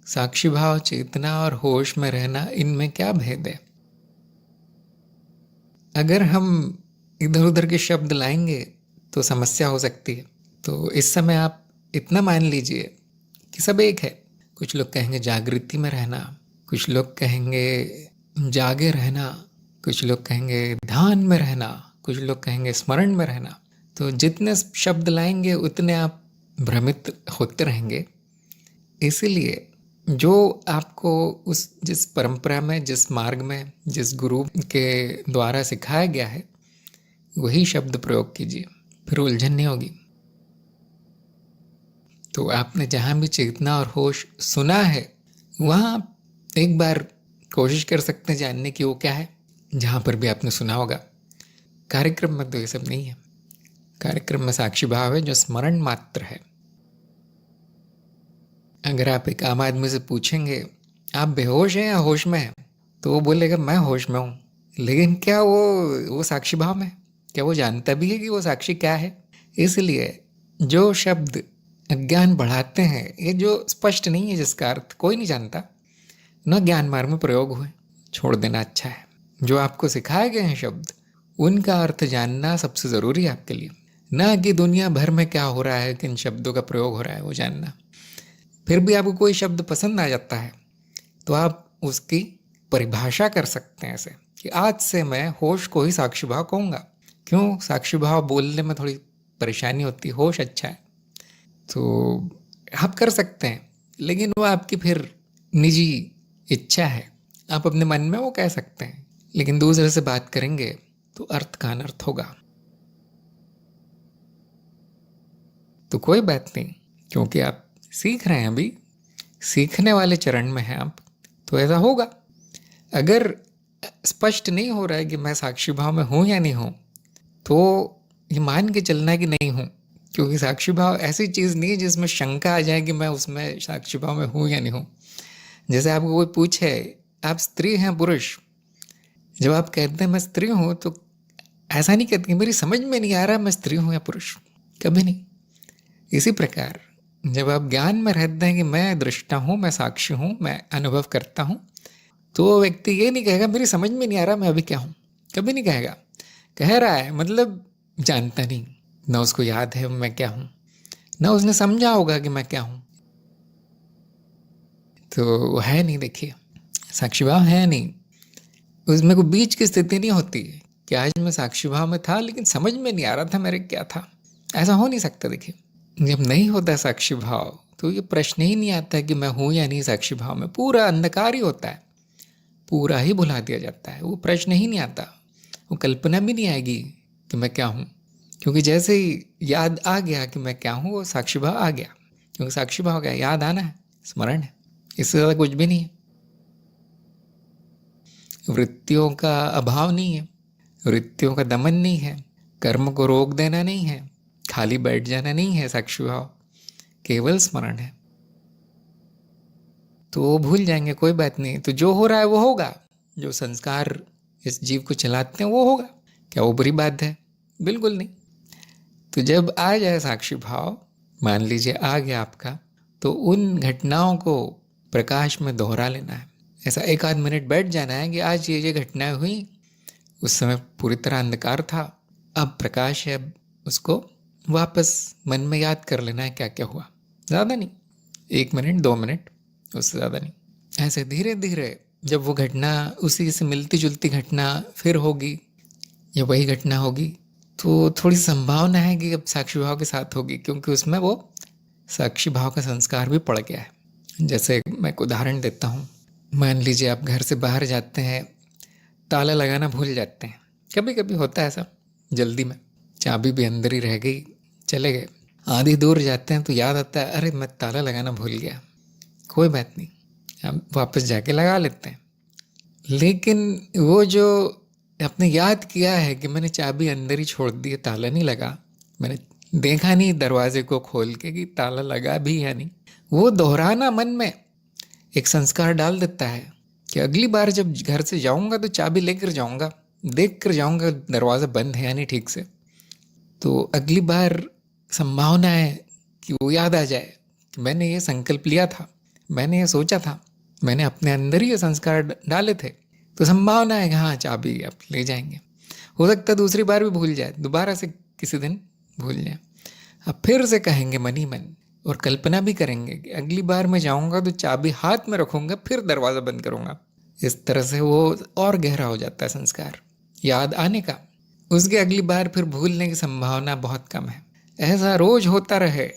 साक्षी भाव, चेतना और होश में रहना, इनमें क्या भेद है? अगर हम इधर उधर के शब्द लाएंगे तो समस्या हो सकती है। तो इस समय आप इतना मान लीजिए कि सब एक है। कुछ लोग कहेंगे जागृति में रहना, कुछ लोग कहेंगे जागे रहना, कुछ लोग कहेंगे ध्यान में रहना, कुछ लोग कहेंगे स्मरण में रहना। तो जितने शब्द लाएंगे उतने आप भ्रमित होते रहेंगे। इसीलिए जो आपको जिस परंपरा में, जिस मार्ग में, जिस गुरु के द्वारा सिखाया गया है, वही शब्द प्रयोग कीजिए, फिर उलझन नहीं होगी। तो आपने जहाँ भी चेतना और होश सुना है, वहाँ एक बार कोशिश कर सकते हैं जानने की वो क्या है, जहाँ पर भी आपने सुना होगा। कार्यक्रम में तो ये सब नहीं है। कार्यक्रम में साक्षी भाव है जो स्मरण मात्र है। अगर आप एक आम आदमी से पूछेंगे आप बेहोश हैं या होश में हैं, तो वो बोलेगा मैं होश में हूँ। लेकिन क्या वो साक्षी भाव में? क्या वो जानता भी है कि वो साक्षी क्या है? इसलिए जो शब्द अज्ञान बढ़ाते हैं, ये जो स्पष्ट नहीं है, जिसका अर्थ कोई नहीं जानता, न ज्ञान मार्ग में प्रयोग हुए, छोड़ देना अच्छा है। जो आपको सिखाए गए हैं शब्द, उनका अर्थ जानना सबसे ज़रूरी है आपके लिए, ना कि दुनिया भर में क्या हो रहा है, किन शब्दों का प्रयोग हो रहा है वो जानना। फिर भी आपको कोई शब्द पसंद आ जाता है तो आप उसकी परिभाषा कर सकते हैं ऐसे कि आज से मैं होश को ही साक्षी भाव कहूँगा। क्यों? साक्षी भाव बोलने में थोड़ी परेशानी होती है, होश अच्छा है। तो आप कर सकते हैं, लेकिन वो आपकी फिर निजी इच्छा है। आप अपने मन में वो कह सकते हैं, लेकिन दूसरे से बात करेंगे तो अर्थ का अनर्थ होगा। तो कोई बात नहीं, क्योंकि आप सीख रहे हैं, अभी सीखने वाले चरण में हैं आप, तो ऐसा होगा। अगर स्पष्ट नहीं हो रहा है कि मैं साक्षी भाव में हूँ या नहीं हूँ, तो ये मान के चलना है कि नहीं हूँ। क्योंकि साक्षी भाव ऐसी चीज़ नहीं है जिसमें शंका आ जाए कि मैं उसमें साक्षी भाव में हूँ या नहीं हूँ। जैसे आपको कोई पूछे आप स्त्री हैं पुरुष, जब आप कहते हैं मैं स्त्री हूँ, तो ऐसा नहीं कहते मेरी समझ में नहीं आ रहा मैं स्त्री हूँ या पुरुष, कभी नहीं। इसी प्रकार जब आप ज्ञान में रहते हैं कि मैं दृष्टा हूँ, मैं साक्षी हूँ, मैं अनुभव करता हूँ, तो वो व्यक्ति ये नहीं कहेगा मेरी समझ में नहीं आ रहा मैं अभी क्या हूँ, कभी नहीं कहेगा। कह रहा है मतलब जानता नहीं, ना उसको याद है मैं क्या हूँ, ना उसने समझा होगा कि मैं क्या हूँ। तो है नहीं, देखिए साक्षी भाव है नहीं, उसमें कोई बीच की स्थिति नहीं होती कि आज मैं साक्षी भाव में था लेकिन समझ में नहीं आ रहा था मेरे क्या था। ऐसा हो नहीं सकता। देखिए जब नहीं होता साक्षी भाव तो ये प्रश्न ही नहीं आता कि मैं हूँ या नहीं साक्षी भाव में, पूरा अंधकार ही होता है, पूरा ही भुला दिया जाता है। वो प्रश्न ही नहीं आता, वो कल्पना भी नहीं आएगी कि मैं क्या हूँ, क्योंकि जैसे ही याद आ गया कि मैं क्या हूँ, वो साक्षी भाव आ गया। क्योंकि साक्षी भाव क्या, याद आना है, स्मरण है, इससे ज़्यादा कुछ भी नहीं है। वृत्तियों का अभाव नहीं है, वृत्तियों का दमन नहीं है, कर्म को रोक देना नहीं है, खाली बैठ जाना नहीं है साक्षी भाव, केवल स्मरण है। तो वो भूल जाएंगे, कोई बात नहीं। तो जो हो रहा है वो होगा, जो संस्कार इस जीव को चलाते हैं वो होगा। क्या वो बुरी बात है? बिल्कुल नहीं। तो जब आ जाए साक्षी भाव, मान लीजिए आ गया आपका, तो उन घटनाओं को प्रकाश में दोहरा लेना है। ऐसा एक आध मिनट बैठ जाना है कि आज ये घटनाएं हुई, उस समय पूरी तरह अंधकार था, अब प्रकाश है, अब उसको वापस मन में याद कर लेना है क्या क्या हुआ। ज़्यादा नहीं, 1 मिनट 2 मिनट, उससे ज़्यादा नहीं। ऐसे धीरे धीरे जब वो घटना उसी से मिलती जुलती घटना फिर होगी या वही घटना होगी, तो थोड़ी संभावना है कि अब साक्षी भाव के साथ होगी, क्योंकि उसमें वो साक्षी भाव का संस्कार भी पड़ गया है। जैसे मैं एक उदाहरण देता हूँ। मान लीजिए आप घर से बाहर जाते हैं, ताला लगाना भूल जाते हैं। कभी कभी होता है ऐसा, जल्दी में चाबी भी अंदर ही रह गई, चले गए। आधी दूर जाते हैं तो याद आता है अरे मैं ताला लगाना भूल गया। कोई बात नहीं, हम वापस जाके लगा लेते हैं। लेकिन वो जो आपने याद किया है कि मैंने चाबी अंदर ही छोड़ दी है, ताला नहीं लगा, मैंने देखा नहीं दरवाजे को खोल के कि ताला लगा भी या नहीं, वो दोहराना मन में एक संस्कार डाल देता है कि अगली बार जब घर से जाऊंगा तो चाबी लेकर जाऊंगा, देख कर जाऊंगा दरवाज़ा बंद है या नहीं ठीक से। तो अगली बार संभावना है कि वो याद आ जाए कि मैंने ये संकल्प लिया था, मैंने ये सोचा था, मैंने अपने अंदर ही ये संस्कार डाले थे, तो संभावना है कि हाँ चाबी आप ले जाएंगे। हो सकता है दूसरी बार भी भूल जाए, दोबारा से किसी दिन भूल जाए। अब फिर से कहेंगे मन ही मन और कल्पना भी करेंगे कि अगली बार मैं जाऊंगा तो चाबी हाथ में रखूंगा, फिर दरवाज़ा बंद करूंगा। इस तरह से वो और गहरा हो जाता है संस्कार याद आने का। उसके अगली बार फिर भूलने की संभावना बहुत कम है। ऐसा रोज होता रहे,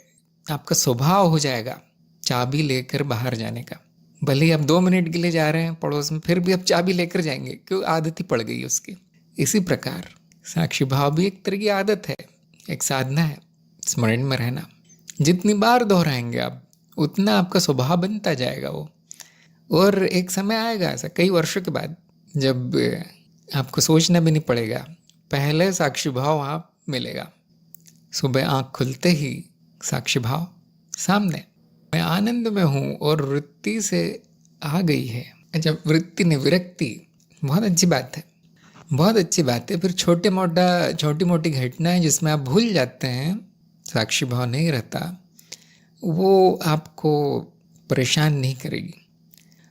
आपका स्वभाव हो जाएगा चाबी लेकर बाहर जाने का। भले ही आप 2 मिनट के लिए जा रहे हैं पड़ोस में, फिर भी आप चाबी लेकर जाएंगे, क्यों? आदत ही पड़ गई उसकी। इसी प्रकार साक्षी भाव भी एक तरह की आदत है, एक साधना है, स्मरण में रहना। जितनी बार दोहराएंगे आप, उतना आपका स्वभाव बनता जाएगा वो। और एक समय आएगा ऐसा कई वर्षों के बाद, जब आपको सोचना भी नहीं पड़ेगा, पहले साक्षी भाव आप मिलेगा। सुबह आँख खुलते ही साक्षी भाव सामने, मैं आनंद में हूँ और वृत्ति से आ गई है। अच्छा, वृत्ति ने विरक्ति, बहुत अच्छी बात है, बहुत अच्छी बात है। फिर छोटी मोटी घटनाएं जिसमें आप भूल जाते हैं, साक्षी भाव नहीं रहता, वो आपको परेशान नहीं करेगी,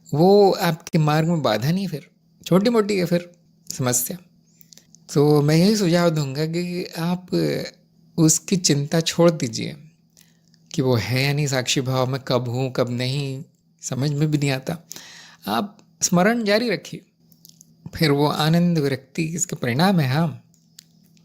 वो आपके मार्ग में बाधा नहीं, फिर छोटी मोटी है फिर समस्या। तो मैं यही सुझाव दूंगा कि आप उसकी चिंता छोड़ दीजिए कि वो है या नहीं साक्षी भाव में, कब हूँ कब नहीं समझ में भी नहीं आता। आप स्मरण जारी रखिए, फिर वो आनंद विरक्ति इसके परिणाम है। हाँ,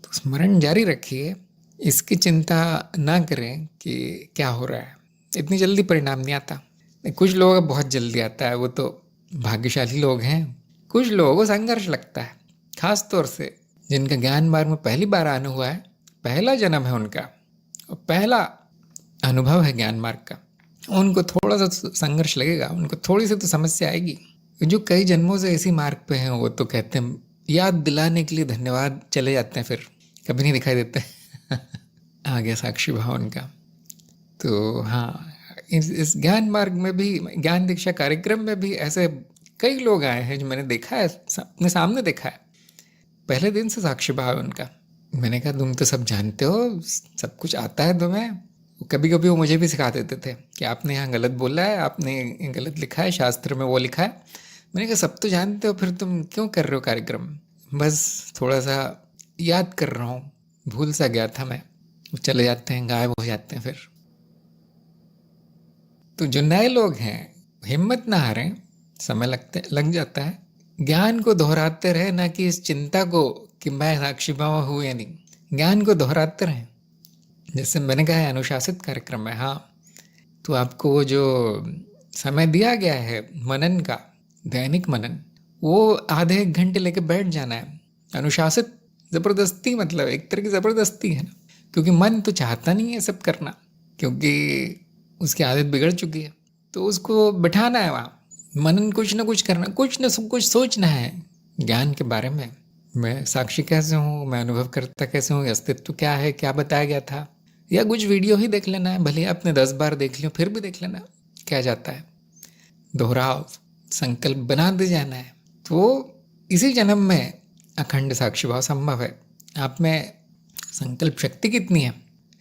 तो स्मरण जारी रखिए, इसकी चिंता ना करें कि क्या हो रहा है। इतनी जल्दी परिणाम नहीं आता। कुछ लोगों का बहुत जल्दी आता है, वो तो भाग्यशाली लोग हैं। कुछ लोगों को संघर्ष लगता है, खास तौर से जिनका ज्ञान मार्ग में पहली बार आना हुआ है, पहला जन्म है उनका और पहला अनुभव है ज्ञान मार्ग का। उनको थोड़ा सा संघर्ष लगेगा, उनको थोड़ी सी तो समस्या आएगी। जो कई जन्मों से इसी मार्ग पे हैं, वो तो कहते हैं याद दिलाने के लिए धन्यवाद, चले जाते हैं, फिर कभी नहीं दिखाई देते। आ गया साक्षी भाव उनका। तो हाँ, इस ज्ञान मार्ग में भी, ज्ञान दीक्षा कार्यक्रम में भी ऐसे कई लोग आए हैं जो मैंने देखा है, अपने सामने देखा है। पहले दिन से साक्षी भाव है उनका। मैंने कहा तुम तो सब जानते हो, सब कुछ आता है तुम्हें। कभी कभी वो मुझे भी सिखा देते थे कि आपने यहाँ गलत बोला है, आपने गलत लिखा है, शास्त्र में वो लिखा है। मैंने कहा सब तो जानते हो, फिर तुम क्यों कर रहे हो कार्यक्रम? बस थोड़ा सा याद कर रहा हूँ, भूल सा गया था मैं। चले जाते हैं, गायब हो जाते हैं फिर। तो जो नए लोग हैं, हिम्मत ना हारें, समय लग जाता है। ज्ञान को दोहराते रहे, ना कि इस चिंता को कि मैं साक्षी भाव हूँ या नहीं। ज्ञान को दोहराते रहें। जैसे मैंने कहा है अनुशासित कार्यक्रम है, हाँ, तो आपको वो जो समय दिया गया है मनन का, दैनिक मनन, वो आधे 1 घंटे लेके बैठ जाना है। अनुशासित ज़बरदस्ती, मतलब एक तरह की ज़बरदस्ती है ना, क्योंकि मन तो चाहता नहीं है सब करना, क्योंकि उसकी आदत बिगड़ चुकी है। तो उसको बिठाना है वहाँ, मनन कुछ ना कुछ करना, कुछ ना कुछ सोचना है ज्ञान के बारे में। मैं साक्षी कैसे हूँ, मैं अनुभव करता कैसे हूँ, अस्तित्व क्या है, क्या बताया गया था, या कुछ वीडियो ही देख लेना है, भले आपने 10 बार देख लियो, फिर भी देख लेना क्या जाता है। दोहराव, संकल्प बना दे जाना है। तो इसी जन्म में अखंड साक्षी भाव संभव है। आप में संकल्प शक्ति कितनी है,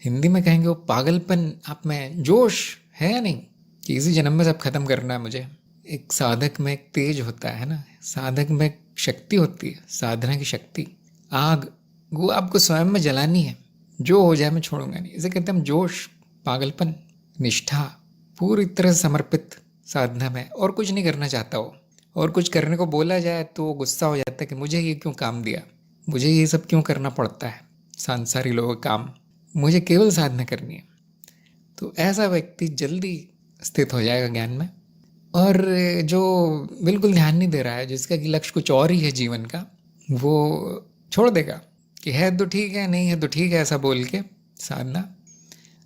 हिंदी में कहेंगे वो पागलपन आप में, जोश है या नहीं, कि इसी जन्म में सब खत्म करना है मुझे। एक साधक में एक तेज होता है ना, साधक में एक शक्ति होती है, साधना की शक्ति, आग, वो आपको स्वयं में जलानी है। जो हो जाए मैं छोड़ूंगा नहीं, इसे कहते हैं जोश, पागलपन, निष्ठा, पूरी तरह से समर्पित साधना में, और कुछ नहीं करना चाहता हो। और कुछ करने को बोला जाए तो वो गुस्सा हो जाता है कि मुझे ये क्यों काम दिया, मुझे ये सब क्यों करना पड़ता है, सांसारिक लोगों का काम, मुझे केवल साधना करनी है। तो ऐसा व्यक्ति जल्दी स्थित हो जाएगा ज्ञान में। और जो बिल्कुल ध्यान नहीं दे रहा है, जिसका कि लक्ष्य कुछ और ही है जीवन का, वो छोड़ देगा कि है तो ठीक है, नहीं है तो ठीक है, ऐसा बोल के साधना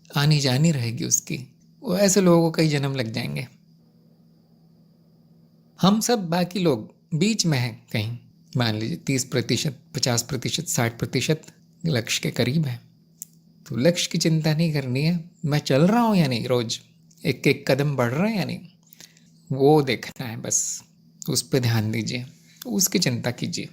आनी जानी रहेगी उसकी। वो ऐसे लोगों को कई जन्म लग जाएंगे। हम सब बाकी लोग बीच में हैं कहीं, मान लीजिए 30%, 50%, 60% लक्ष्य के करीब है। तो लक्ष्य की चिंता नहीं करनी है, मैं चल रहा हूँ या नहीं, रोज एक एक कदम बढ़ रहे हैं या नहीं, वो देखना है बस। उस पर ध्यान दीजिए, उसकी चिंता कीजिए।